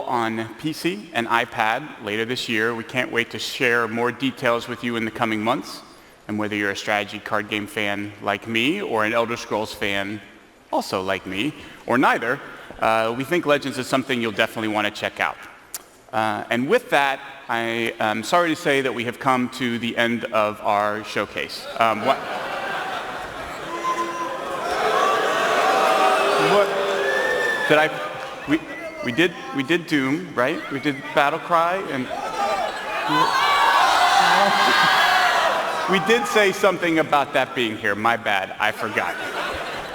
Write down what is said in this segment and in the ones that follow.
on PC and iPad later this year. We can't wait to share more details with you in the coming months. And whether you're a strategy card game fan like me or an Elder Scrolls fan also like me, or neither, we think Legends is something you'll definitely want to check out. And with that, I am sorry to say that we have come to the end of our showcase. We did Doom, right? We did Battle Cry, and we did say something about that being here. My bad, I forgot.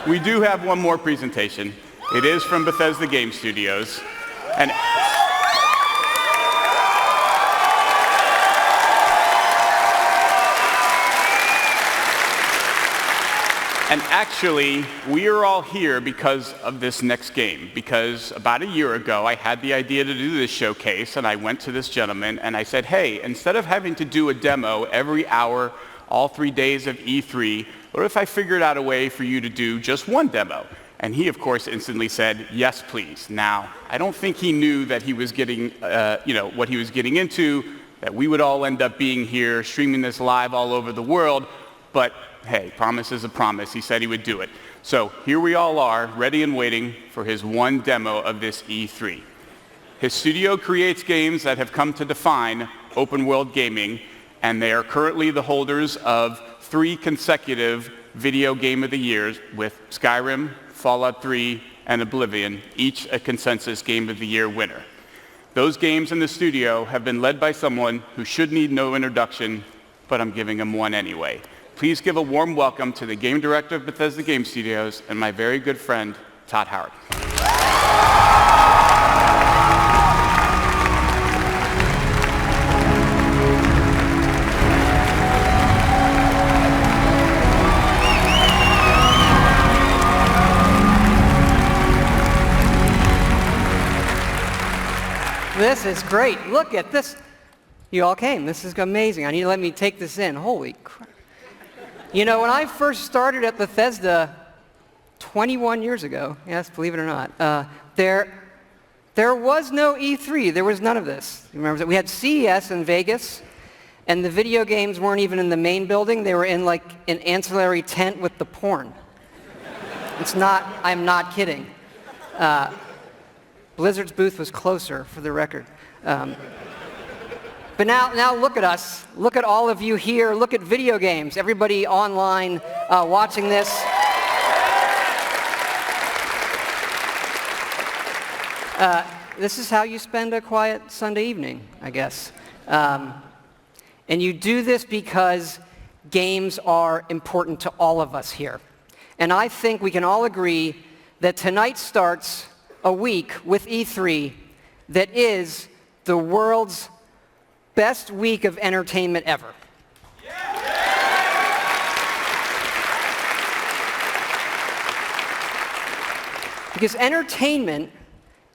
We do have one more presentation. It is from Bethesda Game Studios, and actually, we are all here because of this next game. Because about a year ago, I had the idea to do this showcase, and I went to this gentleman, and I said, hey, instead of having to do a demo every hour, all 3 days of E3, what if I figured out a way for you to do just one demo? And he, of course, instantly said, yes, please. Now, I don't think he knew that he was getting, what he was getting into, that we would all end up being here, streaming this live all over the world, but hey, promise is a promise. He said he would do it. So here we all are, ready and waiting for his one demo of this E3. His studio creates games that have come to define open world gaming, and they are currently the holders of 3 consecutive Video Game of the Years with Skyrim, Fallout 3, and Oblivion, each a consensus Game of the Year winner. Those games in the studio have been led by someone who should need no introduction, but I'm giving him one anyway. Please give a warm welcome to the game director of Bethesda Game Studios and my very good friend, Todd Howard. This is great. Look at this. You all came. This is amazing. I need to let me take this in. Holy crap. You know, when I first started at Bethesda 21 years ago, yes, believe it or not, there was no E3. There was none of this. You remember that? We had CES in Vegas, and the video games weren't even in the main building. They were in like an ancillary tent with the porn. It's not, I'm not kidding. Blizzard's booth was closer, for the record. But now look at us. Look at all of you here. Look at video games. Everybody online watching this. This is how you spend a quiet Sunday evening, I guess. And you do this because games are important to all of us here. And I think we can all agree that tonight starts a week with E3 that is the world's best week of entertainment ever. Because entertainment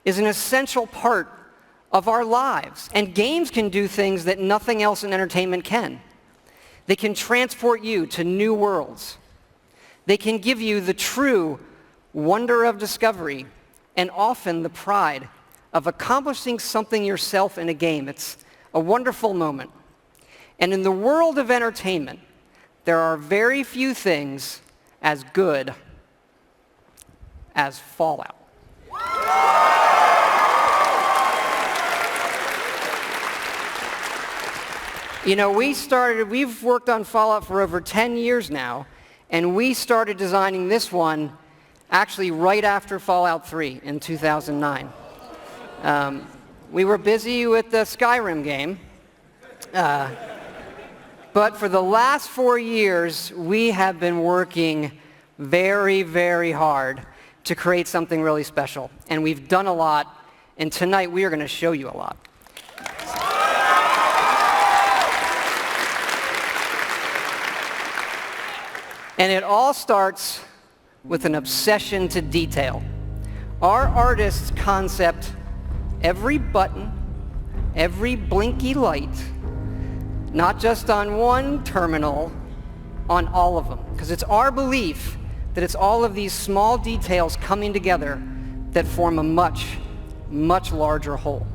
is an essential part of our lives, and games can do things that nothing else in entertainment can. They can transport you to new worlds. They can give you the true wonder of discovery and often the pride of accomplishing something yourself in a game. It's a wonderful moment. And in the world of entertainment, there are very few things as good as Fallout. You know, we've worked on Fallout for over 10 years now, and we started designing this one actually right after Fallout 3 in 2009. We were busy with the Skyrim game, but for the last 4 years, we have been working very, very hard to create something really special. And we've done a lot, and tonight we are going to show you a lot. And it all starts with an obsession to detail. Our artists concept every button, every blinky light, not just on one terminal, on all of them. Because it's our belief that it's all of these small details coming together that form a much much larger whole.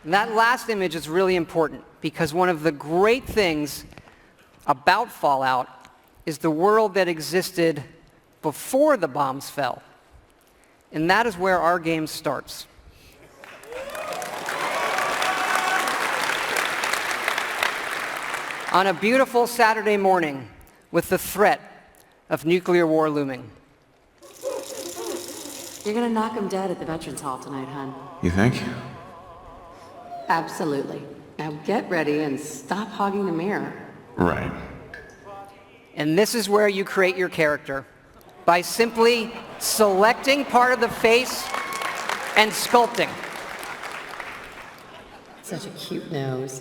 And that last image is really important because one of the great things about Fallout is the world that existed before the bombs fell. And that is where our game starts. On a beautiful Saturday morning with the threat of nuclear war looming. You're gonna knock him dead at the Veterans Hall tonight, hon. You think? Absolutely. Now get ready and stop hogging the mirror. Right. And this is where you create your character, by simply selecting part of the face and sculpting. Such a cute nose.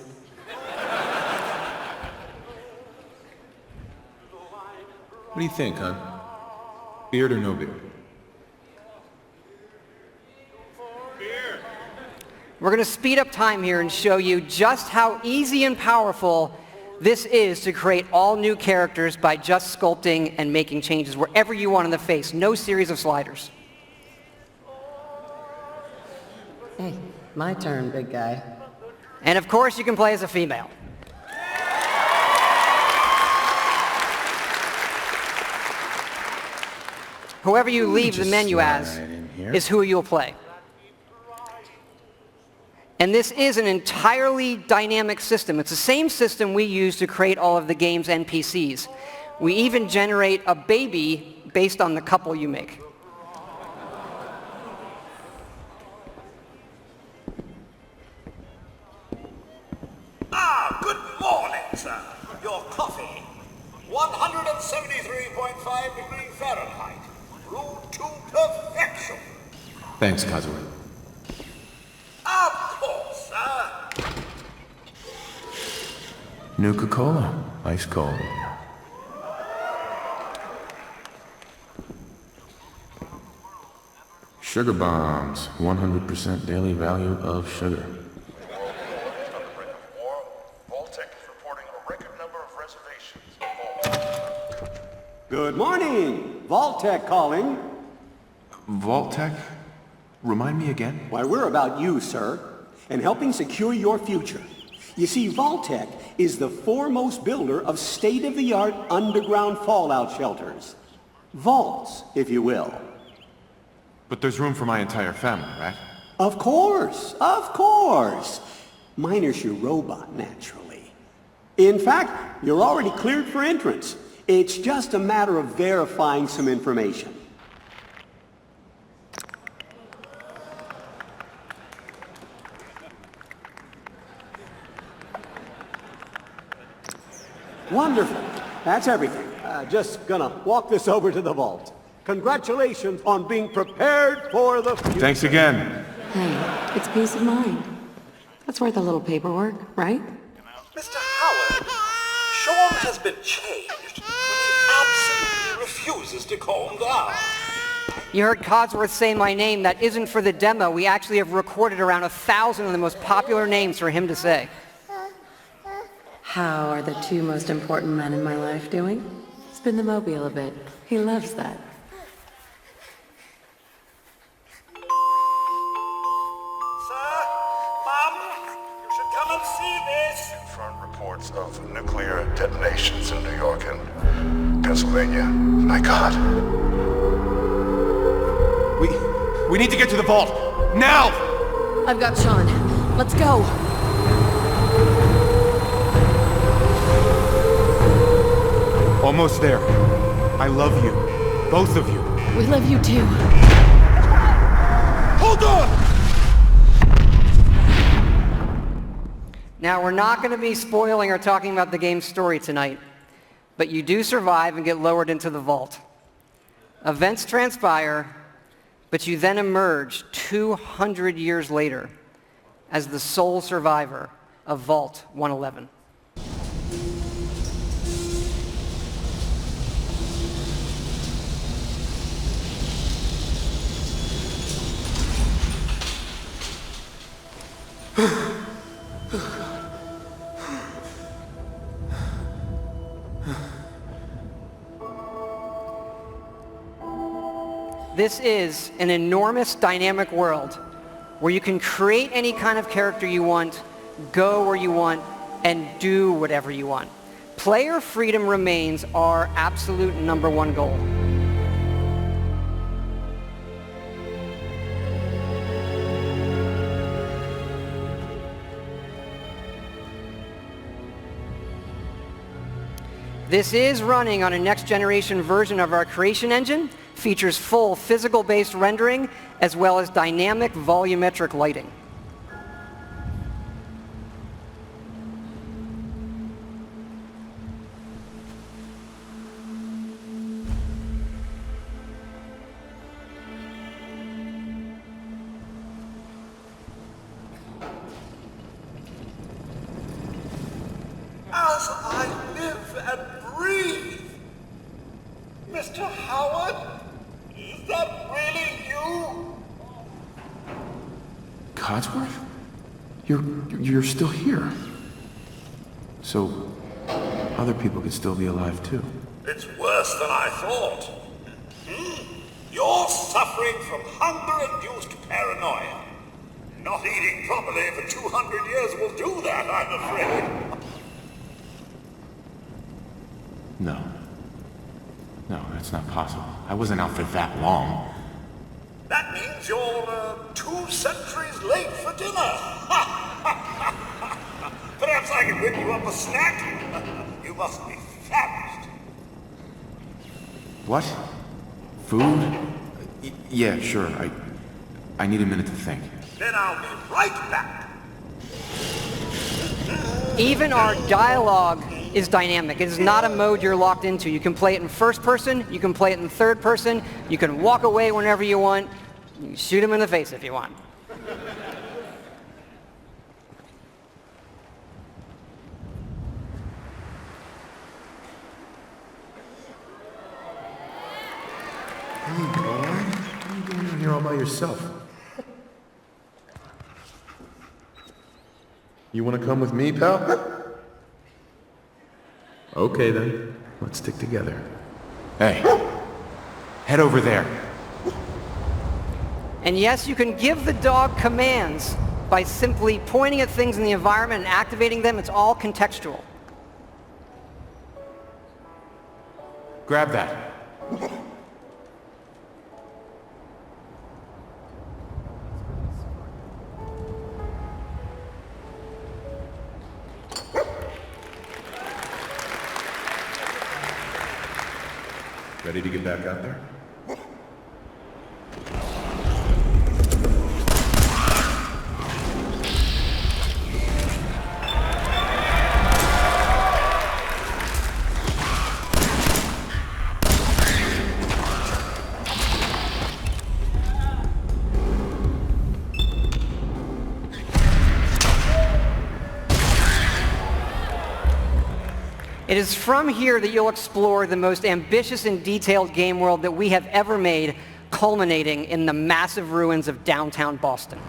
What do you think, hon? Beard or no beard? We're going to speed up time here and show you just how easy and powerful this is to create all new characters by just sculpting and making changes wherever you want in the face. No series of sliders. Hey, my turn, big guy. And of course, you can play as a female. Whoever you leave the menu as is who you'll play. And this is an entirely dynamic system. It's the same system we use to create all of the game's NPCs. We even generate a baby based on the couple you make. Ah, good morning, sir. Your coffee. 173.5 degrees Fahrenheit. Brewed to perfection. Thanks, Kazuya. Of course, sir. Nuka-Cola. Ice cold. Sugar bombs. 100% daily value of sugar. Vault-Tec is reporting a record number of reservations. Good morning. Vault-Tec calling. Vault-Tec? Remind me again? Why, we're about you, sir, and helping secure your future. You see, Vault-Tec is the foremost builder of state-of-the-art underground fallout shelters. Vaults, if you will. But there's room for my entire family, right? Of course, of course. Minus your robot, naturally. In fact, you're already cleared for entrance. It's just a matter of verifying some information. Wonderful. That's everything. Just gonna walk this over to the vault. Congratulations on being prepared for the future. Thanks again. Hey, it's peace of mind. That's worth a little paperwork, right? Mr. Howard, Sean has been changed, but he absolutely refuses to calm down. You heard Codsworth say my name. That isn't for the demo. We actually have recorded around 1,000 of the most popular names for him to say. How are the two most important men in my life doing? Spin the mobile a bit. He loves that. Sir, Mom, you should come and see this. Confirmed reports of nuclear detonations in New York and Pennsylvania. My God. We need to get to the vault. Now! I've got Sean. Let's go. Almost there. I love you. Both of you. We love you too. Hold on! Now, we're not going to be spoiling or talking about the game's story tonight, but you do survive and get lowered into the vault. Events transpire, but you then emerge 200 years later as the sole survivor of Vault 111. This is an enormous dynamic world where you can create any kind of character you want, go where you want, and do whatever you want. Player freedom remains our absolute number one goal. This is running on a next-generation version of our creation engine, features full physical-based rendering, as well as dynamic volumetric lighting. As I live and breathe. Mr. Howard, is that really you? Codsworth? You're still here. So, other people could still be alive too. It's worse than I thought. You're suffering from hunger-induced paranoia. Not eating properly for 200 years will do that, I'm afraid. No. No, that's not possible. I wasn't out for that long. That means you're 2 centuries late for dinner. Perhaps I can whip you up a snack. You must be famished. What? Food? Yeah, sure. I need a minute to think. Then I'll be right back. Even our dialogue is dynamic. It is not a mode you're locked into. You can play it in first person, you can play it in third person, you can walk away whenever you want, you can shoot him in the face if you want. Hey, boy. What are you doing in here all by yourself? You want to come with me, pal? Okay, then. Let's stick together. Hey, head over there. And yes, you can give the dog commands by simply pointing at things in the environment and activating them. It's all contextual. Grab that. Ready to get back out there? It is from here that you'll explore the most ambitious and detailed game world that we have ever made, culminating in the massive ruins of downtown Boston.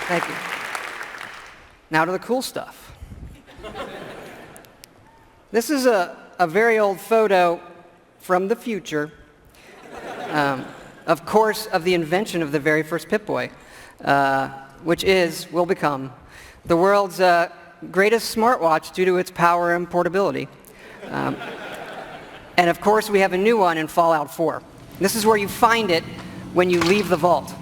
Thank you. Now to the cool stuff. This is a very old photo from the future, of course, of the invention of the very first Pip-Boy, which will become the world's greatest smartwatch due to its power and portability. And of course, we have a new one in Fallout 4. This is where you find it when you leave the vault.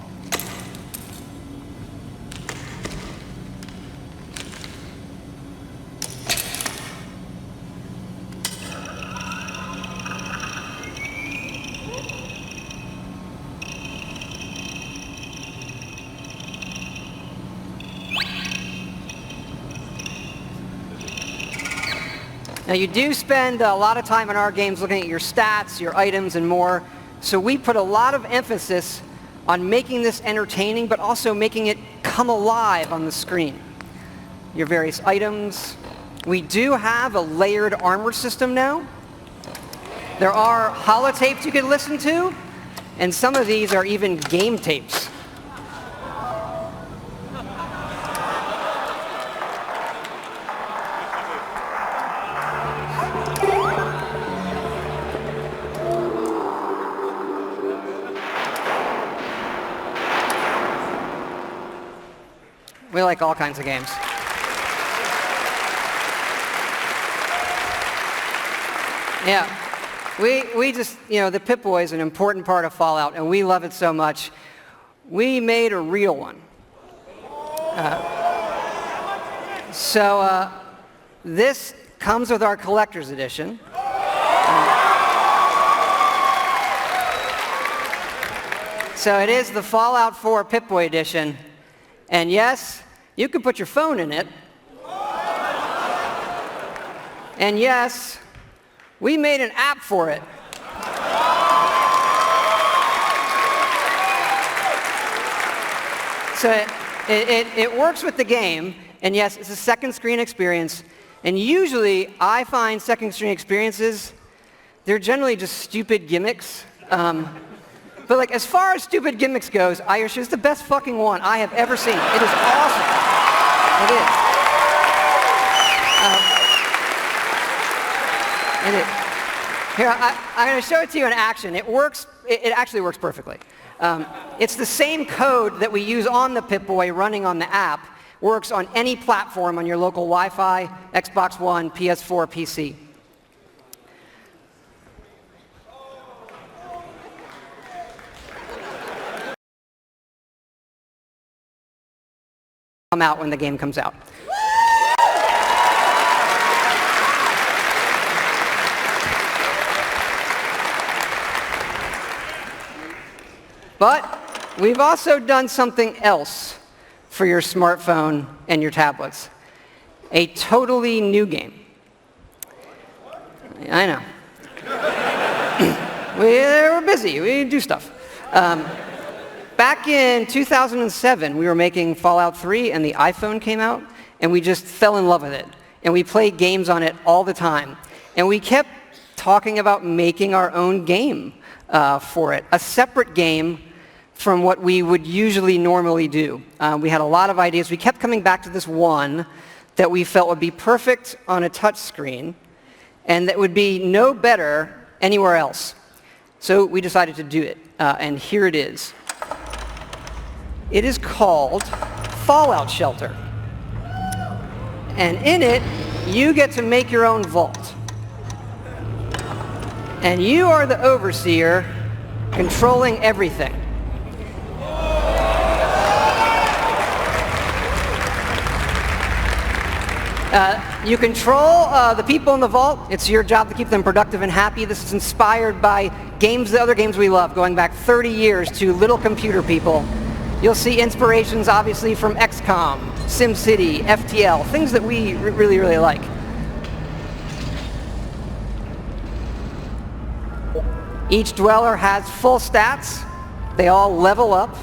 Now, you do spend a lot of time in our games looking at your stats, your items, and more, so we put a lot of emphasis on making this entertaining, but also making it come alive on the screen. Your various items. We do have a layered armor system now. There are holotapes you can listen to, and some of these are even game tapes. We like all kinds of games. Yeah, we just, the Pip-Boy is an important part of Fallout, and we love it so much. We made a real one. So this comes with our collector's edition. So it is the Fallout 4 Pip-Boy edition. And yes, you can put your phone in it. And yes, we made an app for it. So it works with the game, and yes, it's a second screen experience. And usually, I find second screen experiences, they're generally just stupid gimmicks. But like, as far as stupid gimmicks goes, Irish is the best fucking one I have ever seen. It is awesome. It is. Here, I'm going to show it to you in action. It works. It actually works perfectly. It's the same code that we use on the Pip-Boy running on the app. Works on any platform on your local Wi-Fi, Xbox One, PS4, PC. Come out when the game comes out. But we've also done something else for your smartphone and your tablets. A totally new game. I know. We're busy. We do stuff. back in 2007, we were making Fallout 3, and the iPhone came out, and we just fell in love with it. And we played games on it all the time. And we kept talking about making our own game for it, a separate game from what we would usually normally do. We had a lot of ideas. We kept coming back to this one that we felt would be perfect on a touch screen and that would be no better anywhere else. So we decided to do it, and here it is. It is called Fallout Shelter. And in it, you get to make your own vault. And you are the overseer controlling everything. You control the people in the vault. It's your job to keep them productive and happy. This is inspired by the other games we love, going back 30 years to Little Computer People. You'll see inspirations, obviously, from XCOM, SimCity, FTL, things that we really, really like. Each dweller has full stats. They all level up.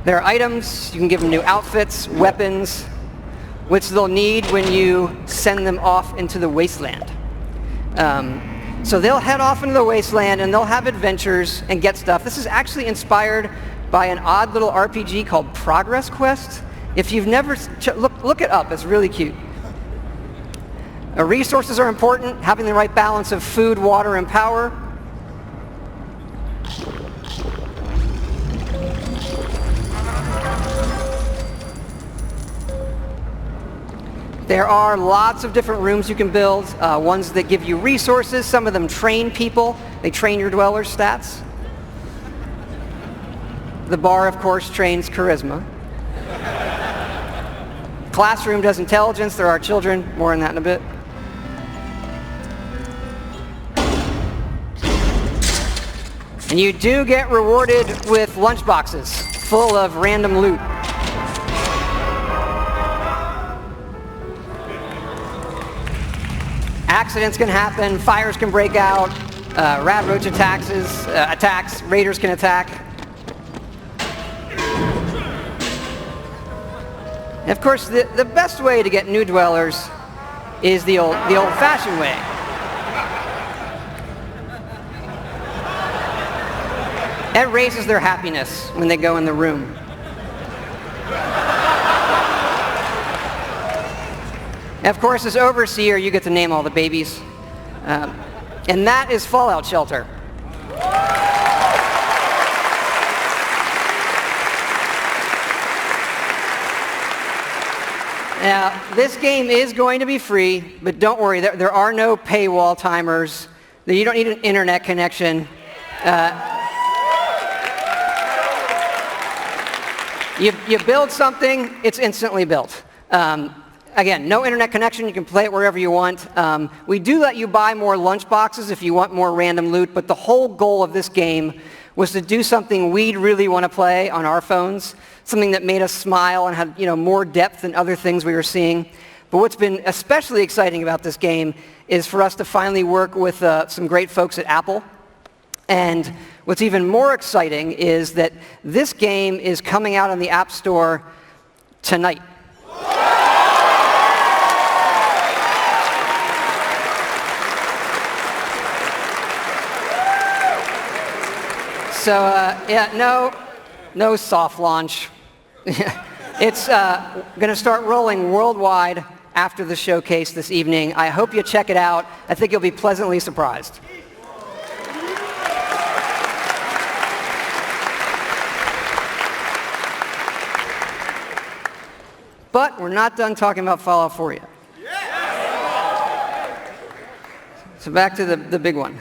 There are items. You can give them new outfits, weapons, which they'll need when you send them off into the wasteland. So they'll head off into the wasteland and they'll have adventures and get stuff. This is actually inspired by an odd little RPG called Progress Quest. If you've never, look it up. It's really cute. Resources are important, having the right balance of food, water, and power. There are lots of different rooms you can build, ones that give you resources. Some of them train people. They train your dwellers' stats. The bar, of course, trains charisma. Classroom does intelligence. There are children. More on that in a bit. And you do get rewarded with lunchboxes full of random loot. Accidents can happen, fires can break out, rat roach attacks, raiders can attack. And of course, the best way to get new dwellers is the old-fashioned way. That raises their happiness when they go in the room. And of course, as overseer, you get to name all the babies. And that is Fallout Shelter. Now, this game is going to be free, but don't worry, there are no paywall timers. You don't need an internet connection. You build something, it's instantly built. Again, no internet connection. You can play it wherever you want. We do let you buy more lunchboxes if you want more random loot, but the whole goal of this game was to do something we'd really want to play on our phones, something that made us smile and had more depth than other things we were seeing. But what's been especially exciting about this game is for us to finally work with some great folks at Apple. And what's even more exciting is that this game is coming out on the App Store tonight. So, no soft launch. It's going to start rolling worldwide after the showcase this evening. I hope you check it out. I think you'll be pleasantly surprised. But we're not done talking about Fallout 4 yet. So back to the big one.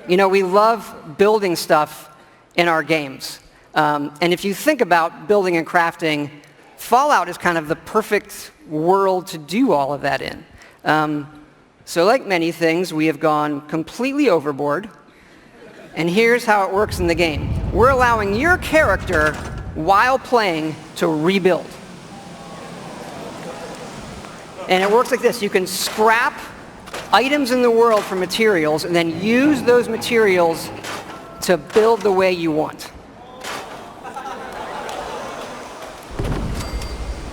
We love building stuff in our games. And if you think about building and crafting, Fallout is kind of the perfect world to do all of that in. So like many things, we have gone completely overboard. And here's how it works in the game. We're allowing your character, while playing, to rebuild. And it works like this. You can scrap items in the world for materials and then use those materials to build the way you want.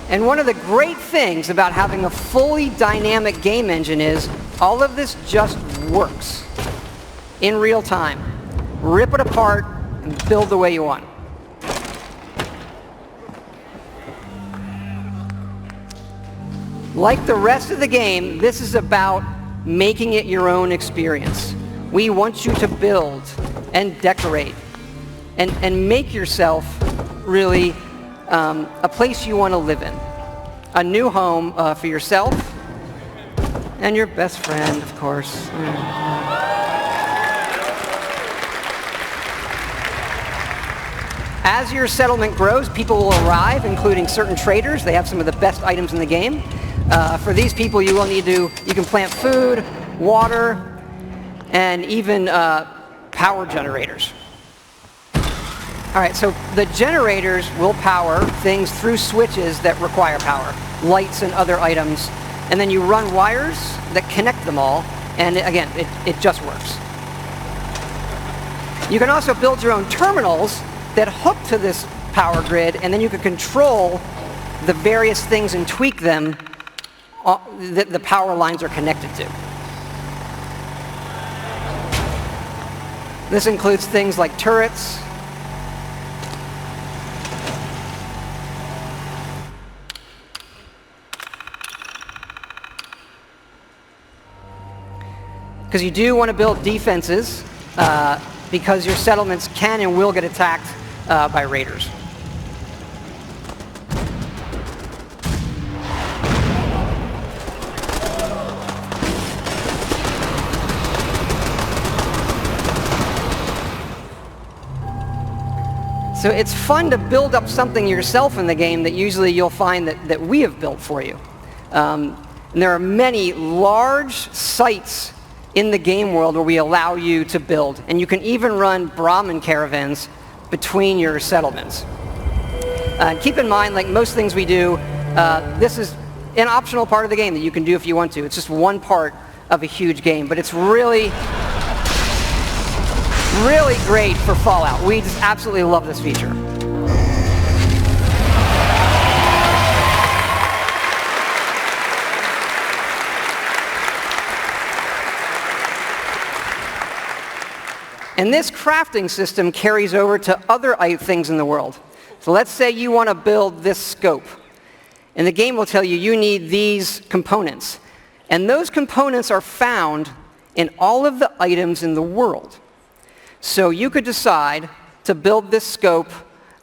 And one of the great things about having a fully dynamic game engine is all of this just works in real time. Rip it apart and build the way you want. Like the rest of the game, this is about making it your own experience. We want you to build and decorate and make yourself really a place you want to live in. A new home for yourself and your best friend, of course. As your settlement grows, people will arrive, including certain traders. They have some of the best items in the game. For these people, you can plant food, water, and even power generators. All right, so the generators will power things through switches that require power, lights and other items, and then you run wires that connect them all, and again, it just works. You can also build your own terminals that hook to this power grid, and then you can control the various things and tweak them that the power lines are connected to. This includes things like turrets, because you do want to build defenses because your settlements can and will get attacked by raiders. So it's fun to build up something yourself in the game that usually you'll find that we have built for you. And there are many large sites in the game world where we allow you to build. And you can even run Brahmin caravans between your settlements. Keep in mind, like most things we do, this is an optional part of the game that you can do if you want to. It's just one part of a huge game, but it's really great for Fallout. We just absolutely love this feature. And this crafting system carries over to other things in the world. So let's say you want to build this scope. And the game will tell you you need these components. And those components are found in all of the items in the world. So you could decide to build this scope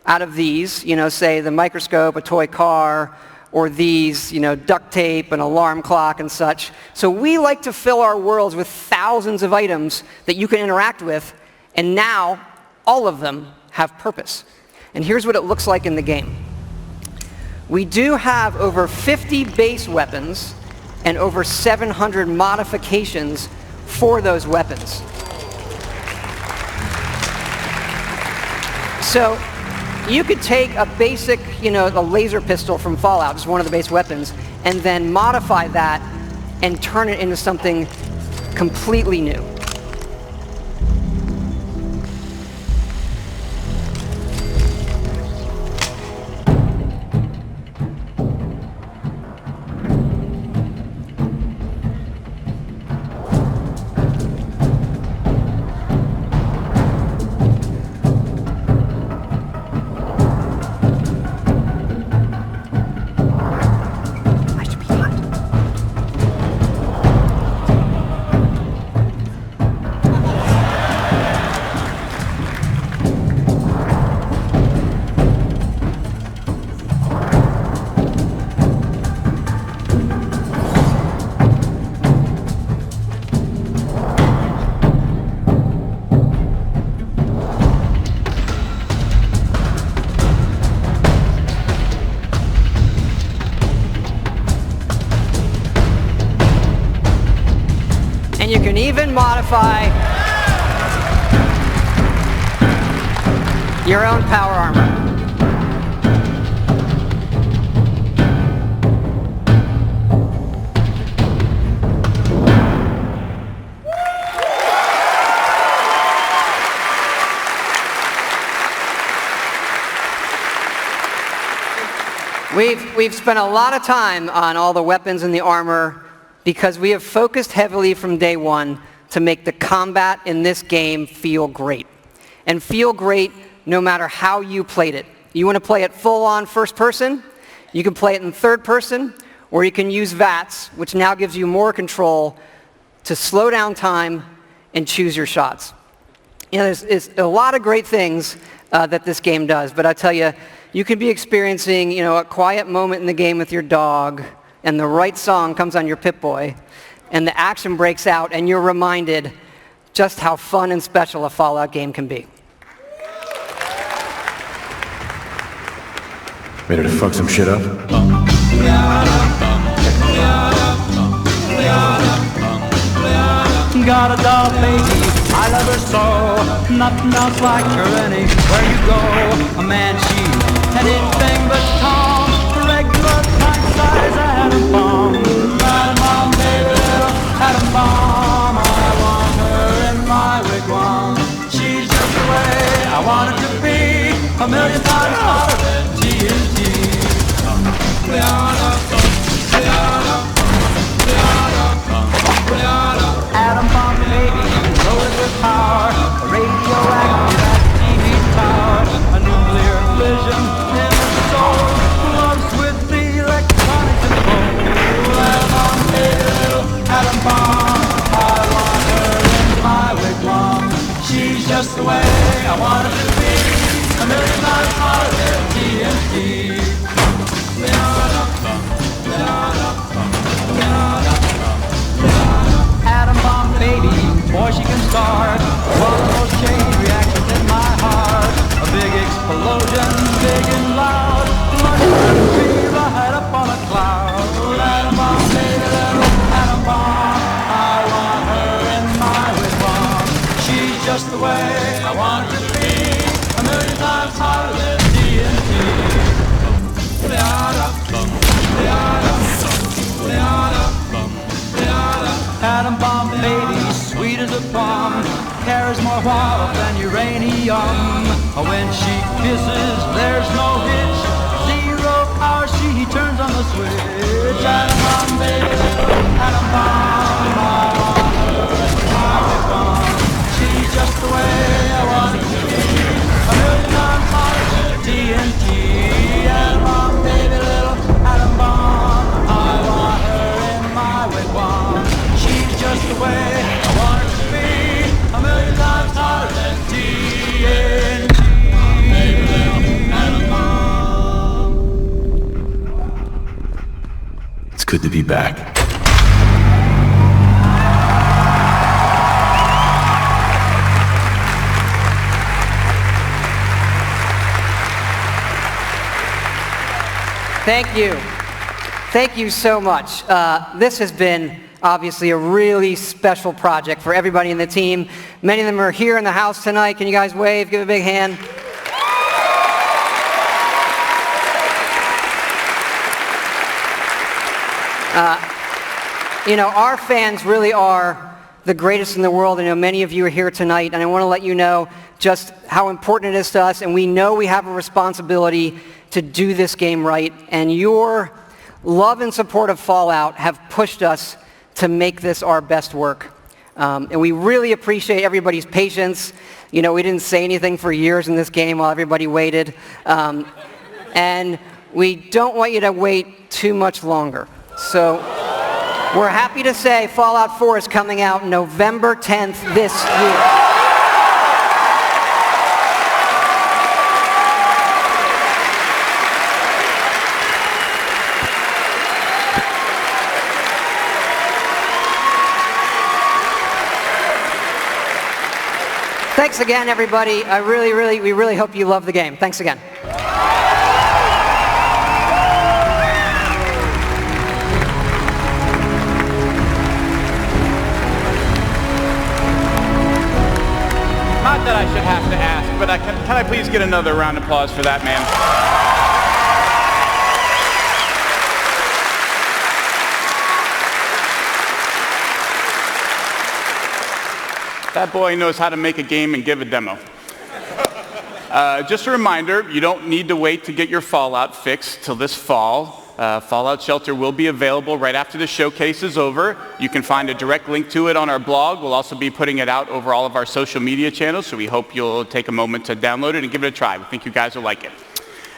out of these, say the microscope, a toy car, or these, duct tape, an alarm clock, and such. So we like to fill our worlds with thousands of items that you can interact with, and now all of them have purpose. And here's what it looks like in the game. We do have over 50 base weapons and over 700 modifications for those weapons. So you could take a basic, a laser pistol from Fallout, just one of the base weapons, and then modify that and turn it into something completely new. And you can even modify your own power armor. We've spent a lot of time on all the weapons and the armor because we have focused heavily from day one to make the combat in this game feel great. And feel great no matter how you played it. You want to play it full-on first person, you can play it in third person, or you can use VATS, which now gives you more control to slow down time and choose your shots. You know, there's a lot of great things that this game does, but I tell you, you could be experiencing, you know, a quiet moment in the game with your dog, and the right song comes on your Pip-Boy, and the action breaks out, and you're reminded just how fun and special a Fallout game can be. Ready to fuck some shit up? Got a doll baby, I love her so. Nothing else like her anywhere you go. A man, she's anything but calm. Regular pint size atom bomb. Atom bomb, baby, little atom bomb. I want her in my wigwam. She's just the way I want it to be. A million times hotter than TNT. Atom bomb baby, loaded with power, a radioactive TV tower, a nuclear vision in the soul, loves with the electronic control. Atom bomb baby, little atom bomb, I want her in my wigwam. She's just the way I want her to be, a million times hotter than TNT. Atom bomb baby, boy she can start one of those chain reactions in my heart. A big explosion, big and loud, like a tree right up on a cloud. Atom bomb baby, little atom bomb, I want her in my wigwam. She's just the way I want her to be, a million times hotter than TNT. Atom bomb baby, sweet as a plum, carries more water than uranium. When she kisses, there's no hitch, 0 hour she turns on the switch. Atom bomb baby, atom bomb, I want her in my wigwam. She's just the way I want it to be, a million times hotter than TNT. Atom bomb baby, little atom bomb, I want her in my wigwam. She's just the way I want it to be, a million times hotter than TNT. Baby, little atom bomb. It's good to be back. Thank you. Thank you so much. This has been obviously a really special project for everybody in the team. Many of them are here in the house tonight. Can you guys wave? Give a big hand. You know, our fans really are the greatest in the world. I know many of you are here tonight, and I want to let you know just how important it is to us, and we know we have a responsibility to do this game right, and your love and support of Fallout have pushed us to make this our best work. And we really appreciate everybody's patience. You know, we didn't say anything for years in this game while everybody waited. And we don't want you to wait too much longer. So we're happy to say Fallout 4 is coming out November 10th this year. Thanks again, everybody. We really hope you love the game. Thanks again. Not that I should have to ask, but can I please get another round of applause for that man? That boy knows how to make a game and give a demo. Just a reminder, you don't need to wait to get your Fallout fix till this fall. Fallout Shelter will be available right after the showcase is over. You can find a direct link to it on our blog. We'll also be putting it out over all of our social media channels, so we hope you'll take a moment to download it and give it a try. We think you guys will like it.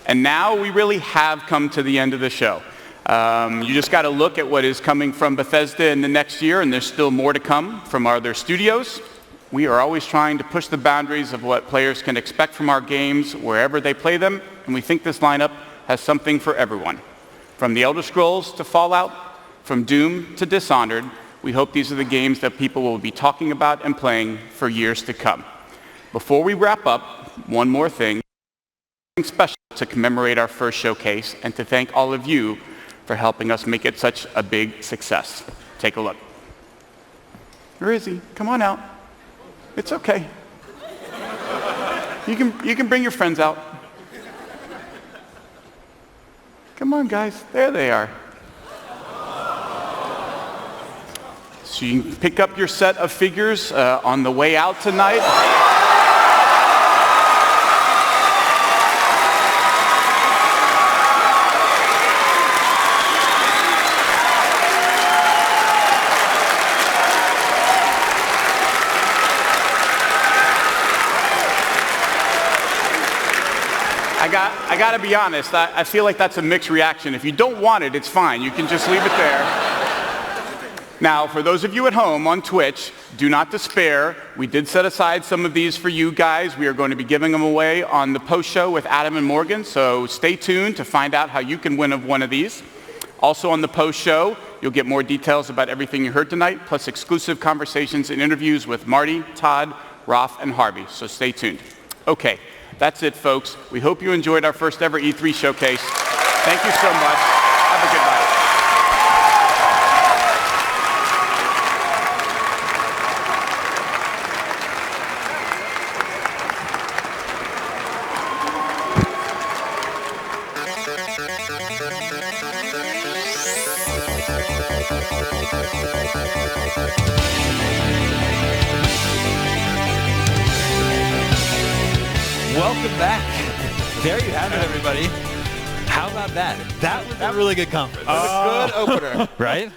And now we really have come to the end of the show. You just got to look at what is coming from Bethesda in the next year, and there's still more to come from our other studios. We are always trying to push the boundaries of what players can expect from our games wherever they play them, and we think this lineup has something for everyone. From The Elder Scrolls to Fallout, from Doom to Dishonored, we hope these are the games that people will be talking about and playing for years to come. Before we wrap up, one more thing, something special to commemorate our first showcase and to thank all of you for helping us make it such a big success. Take a look. Where is he? Come on out. It's okay. You can bring your friends out. Come on, guys. There they are. So you can pick up your set of figures on the way out tonight. I got to be honest, I feel like that's a mixed reaction. If you don't want it, it's fine. You can just leave it there. Now, for those of you at home on Twitch, do not despair. We did set aside some of these for you guys. We are going to be giving them away on the post show with Adam and Morgan, so stay tuned to find out how you can win one of these. Also on the post show, you'll get more details about everything you heard tonight, plus exclusive conversations and interviews with Marty, Todd, Rolf, and Harvey, so stay tuned. Okay. That's it, folks. We hope you enjoyed our first ever E3 showcase. Thank you so much. Have a good night. Welcome back. There you have it, everybody. How about that? That was a really good conference. That was a good opener. Right?